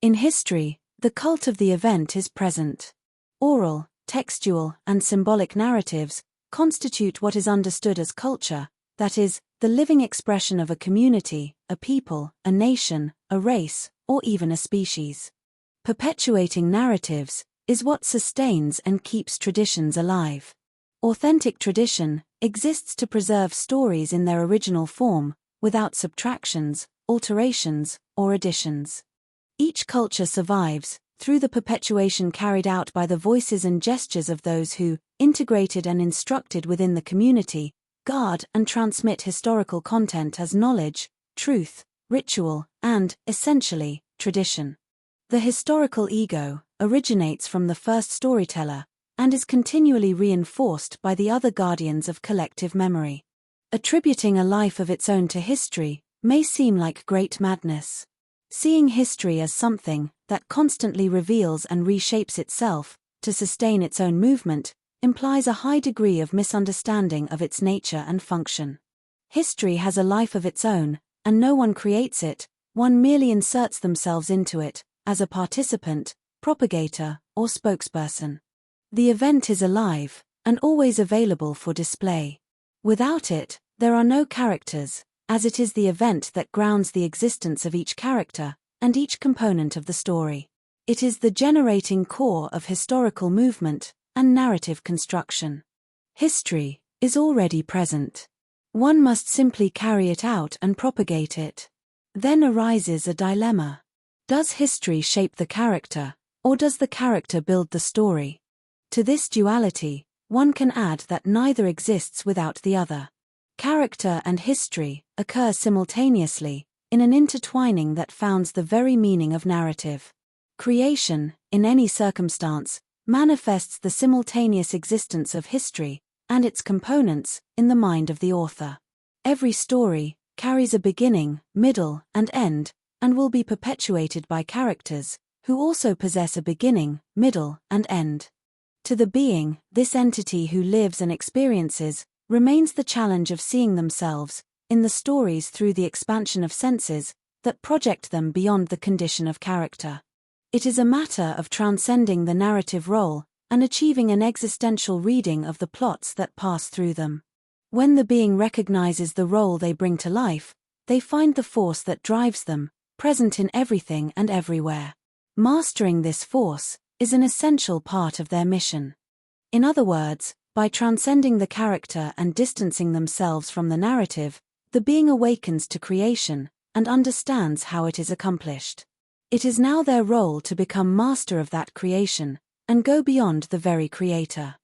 In history, the cult of the event is present. Oral, textual, and symbolic narratives constitute what is understood as culture, that is, the living expression of a community, a people, a nation, a race, or even a species. Perpetuating narratives is what sustains and keeps traditions alive. Authentic tradition exists to preserve stories in their original form, without subtractions, alterations, or additions. Each culture survives through the perpetuation carried out by the voices and gestures of those who, integrated and instructed within the community, guard and transmit historical content as knowledge, truth, ritual, and, essentially, tradition. The historical ego originates from the first storyteller and is continually reinforced by the other guardians of collective memory. Attributing a life of its own to history may seem like great madness. Seeing history as something that constantly reveals and reshapes itself to sustain its own movement implies a high degree of misunderstanding of its nature and function. History has a life of its own, and no one creates it, one merely inserts themselves into it, as a participant, propagator, or spokesperson. The event is alive, and always available for display. Without it, there are no characters, as it is the event that grounds the existence of each character, and each component of the story. It is the generating core of historical movement and narrative construction. History is already present. One must simply carry it out and propagate it. Then arises a dilemma. Does history shape the character, or does the character build the story? To this duality, one can add that neither exists without the other. Character and history occur simultaneously, in an intertwining that founds the very meaning of narrative. Creation, in any circumstance, manifests the simultaneous existence of history and its components in the mind of the author. Every story carries a beginning, middle, and end, and will be perpetuated by characters who also possess a beginning, middle, and end. To the being, this entity who lives and experiences, remains the challenge of seeing themselves in the stories through the expansion of senses that project them beyond the condition of character. It is a matter of transcending the narrative role and achieving an existential reading of the plots that pass through them. When the being recognizes the role they bring to life, they find the force that drives them, present in everything and everywhere. Mastering this force is an essential part of their mission. In other words, by transcending the character and distancing themselves from the narrative, the being awakens to creation and understands how it is accomplished. It is now their role to become master of that creation and go beyond the very creator.